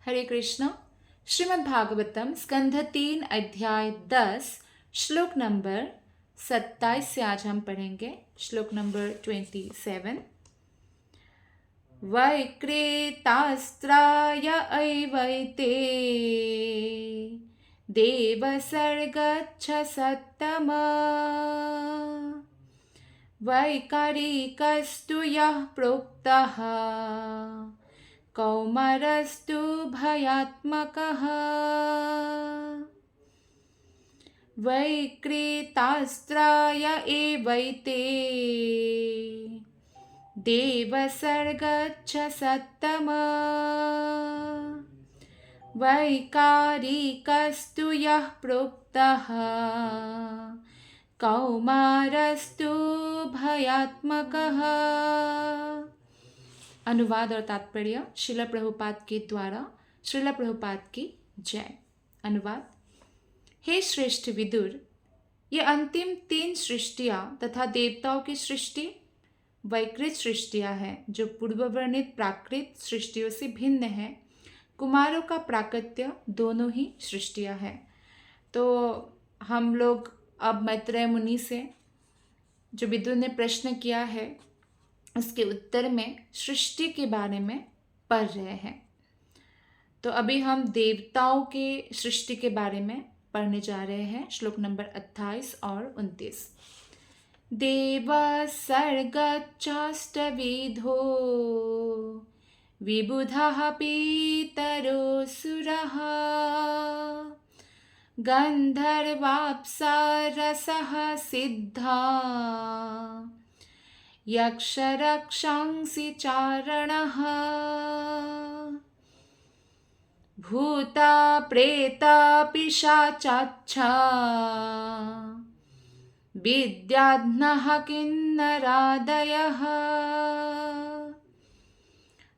हरे कृष्णा। श्रीमद् भागवतम स्कंध 3 अध्याय 10 श्लोक नंबर 27 से आज हम पढ़ेंगे। श्लोक नंबर 27। वैक्रेतास्त्राय एवैते देवसर्गच्छ सत्तम वैकारिकस्तु यः प्रोक्तः कौमारस्तु भयात्मकः। वैक्रेतास्त्राय एवैते देवसर्गच्छ सत्तम वैकारिकस्तु यः प्रोक्तः कौमारस्तु भयात्मकः। अनुवाद और तात्पर्य श्रील प्रभुपाद के द्वारा। श्रील प्रभुपाद की जय। अनुवाद। हे श्रेष्ठ विदुर, ये अंतिम 3 सृष्टियां तथा देवताओं की सृष्टि वैकृत सृष्टियां हैं जो पूर्ववर्णित प्राकृत सृष्टियों से भिन्न है। कुमारों का प्राकट्य दोनों ही सृष्टियां हैं। तो हम लोग अब मैत्रेय मुनि से जो विदुर ने प्रश्न किया है उसके उत्तर में सृष्टि के बारे में पढ़ रहे हैं। तो अभी हम देवताओं के सृष्टि के बारे में पढ़ने जा रहे हैं। श्लोक नंबर 28 और 29। देव सर्गच्चाष्टविधो विबुधः पीतरोऽसुरः गन्धर्वाप्सरसः सिद्धा यक्षरक्षांसि चारणः भूता प्रेता पिशाचाच्छ विद्याध्नः किन्नरादयः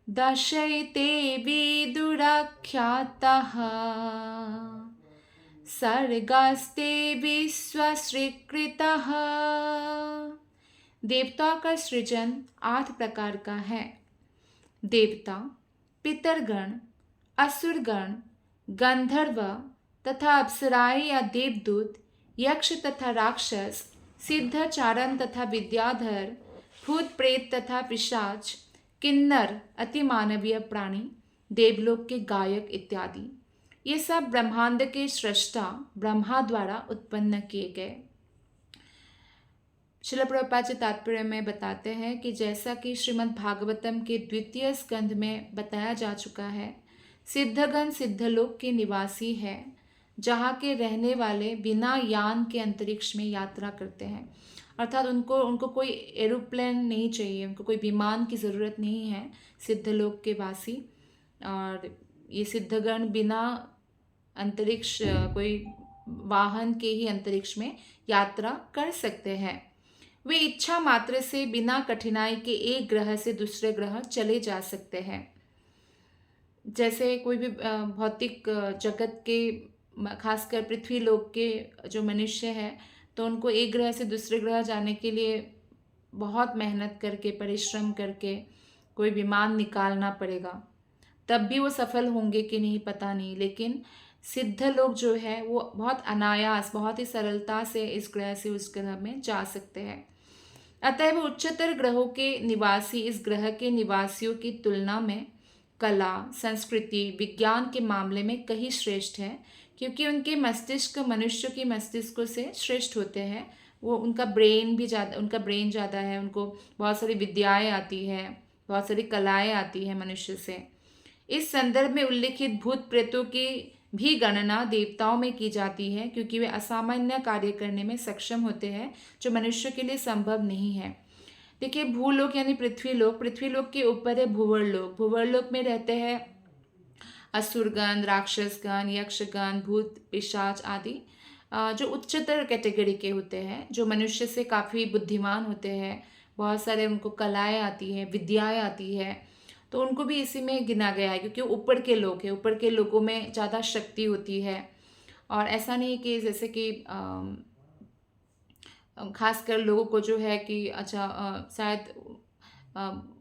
दशैते विदुराख्यातः सर्गास्ते विश्वस्वीकृतः। देवताओं का सृजन 8 प्रकार का है। देवता, पितरगण, असुरगण, गंधर्व तथा अप्सराएं या देवदूत, यक्ष तथा राक्षस, सिद्ध, चारण तथा विद्याधर, भूत प्रेत तथा पिशाच, किन्नर अति मानवीय प्राणी, देवलोक के गायक इत्यादि। ये सब ब्रह्मांड के सृष्टा ब्रह्मा द्वारा उत्पन्न किए गए। श्रील प्रभुपाद जी तात्पर्य में बताते हैं कि जैसा कि श्रीमद् भागवतम के 2 स्कंध में बताया जा चुका है, सिद्धगण सिद्धलोक के निवासी है, जहाँ के रहने वाले बिना यान के अंतरिक्ष में यात्रा करते हैं। अर्थात उनको कोई एरोप्लेन नहीं चाहिए, उनको कोई विमान की ज़रूरत नहीं है। सिद्धलोक के वासी और ये सिद्धगण बिना अंतरिक्ष कोई वाहन के ही अंतरिक्ष में यात्रा कर सकते हैं। वे इच्छा मात्र से बिना कठिनाई के एक ग्रह से दूसरे ग्रह चले जा सकते हैं। जैसे कोई भी भौतिक जगत के, खासकर पृथ्वी लोक के जो मनुष्य है, तो उनको एक ग्रह से दूसरे ग्रह जाने के लिए बहुत मेहनत करके, परिश्रम करके कोई विमान निकालना पड़ेगा। तब भी वो सफल होंगे कि नहीं पता नहीं, लेकिन सिद्ध लोग जो है वो बहुत अनायास, बहुत ही सरलता से इस ग्रह से उस ग्रह में जा सकते हैं। अतः वो उच्चतर ग्रहों के निवासी इस ग्रह के निवासियों की तुलना में कला, संस्कृति, विज्ञान के मामले में कहीं श्रेष्ठ है, क्योंकि उनके मस्तिष्क मनुष्य के मस्तिष्कों से श्रेष्ठ होते हैं। वो उनका ब्रेन ज़्यादा है, उनको बहुत सारी विद्याएं आती है, बहुत सारी कलाएं आती हैं मनुष्य से। इस संदर्भ में उल्लिखित भूत प्रेतों की भी गणना देवताओं में की जाती है, क्योंकि वे असामान्य कार्य करने में सक्षम होते हैं जो मनुष्य के लिए संभव नहीं है। देखिए, भूलोक यानी पृथ्वीलोक के ऊपर है भूवर्लोक। भूवर्लोक में रहते हैं असुरगण, राक्षसगण, यक्षगण, भूत, पिशाच आदि, जो उच्चतर कैटेगरी के होते हैं, जो मनुष्य से काफ़ी बुद्धिमान होते हैं। बहुत सारे उनको कलाएं आती हैं, विद्याएं आती है, तो उनको भी इसी में गिना गया है, क्योंकि ऊपर के लोग हैं, ऊपर के लोगों में ज़्यादा शक्ति होती है। और ऐसा नहीं कि जैसे कि खासकर लोगों को जो है कि अच्छा शायद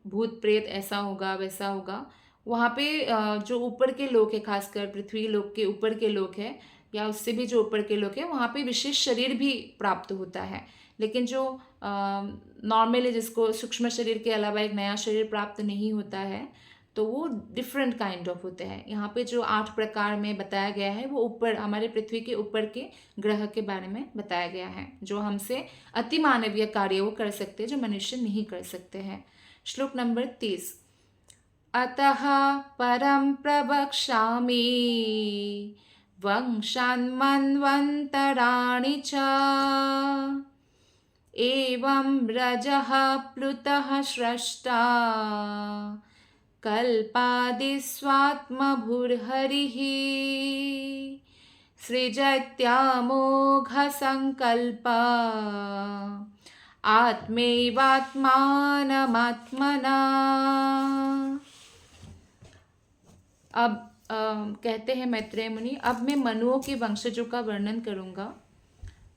भूत प्रेत ऐसा होगा वैसा होगा, वहाँ पे जो ऊपर के लोग हैं, खासकर पृथ्वी लोक के ऊपर के लोग हैं या उससे भी जो ऊपर के लोग हैं, वहाँ पे विशेष शरीर भी प्राप्त होता है। लेकिन जो नॉर्मली जिसको सूक्ष्म शरीर के अलावा एक नया शरीर प्राप्त नहीं होता है, तो वो डिफरेंट काइंड ऑफ होते हैं। यहाँ पे जो 8 प्रकार में बताया गया है वो ऊपर हमारे पृथ्वी के ऊपर के ग्रह के बारे में बताया गया है, जो हमसे अति मानवीय कार्य वो कर सकते हैं जो मनुष्य नहीं कर सकते हैं। श्लोक नंबर 30। अतः परं प्रवक्ष्यामि वंशान्मन्वन्तराणि च एवं रजः प्लुतः स्रष्टा कल्पादिस्वात्मभूर्हरिः सृजत्यामोघसङ्कल्प आत्मैवात्मानमात्मना। अब कहते हैं मैत्रेय मुनि, अब मैं मनुओं के वंशजों का वर्णन करूँगा।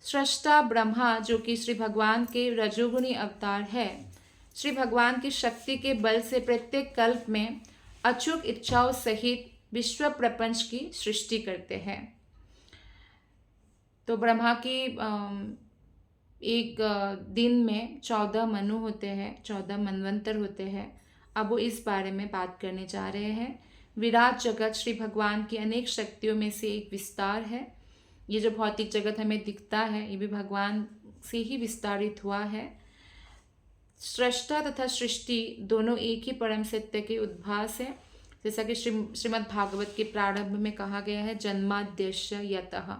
सृष्टा ब्रह्मा, जो कि श्री भगवान के रजोगुणी अवतार है, श्री भगवान की शक्ति के बल से प्रत्येक कल्प में अचूक इच्छाओं सहित विश्व प्रपंच की सृष्टि करते हैं। तो ब्रह्मा की एक दिन में 14 मनु होते हैं, 14 मनवंतर होते हैं। अब वो इस बारे में बात करने जा रहे हैं। विराट जगत श्री भगवान की अनेक शक्तियों में से एक विस्तार है। ये जो भौतिक जगत हमें दिखता है, ये भी भगवान से ही विस्तारित हुआ है। सृष्टा तथा सृष्टि दोनों एक ही परम सत्य के उद्भास है, जैसा कि श्रीमद् भागवत के प्रारंभ में कहा गया है, जन्माद्यस्य यतः।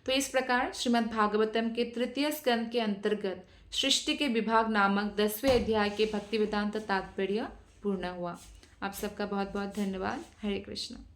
तो इस प्रकार श्रीमद् भागवतम के तृतीय स्कंद के अंतर्गत सृष्टि के विभाग नामक 10वें अध्याय के भक्ति वेदांत तात्पर्य पूर्ण हुआ। आप सबका बहुत बहुत धन्यवाद। हरे कृष्ण।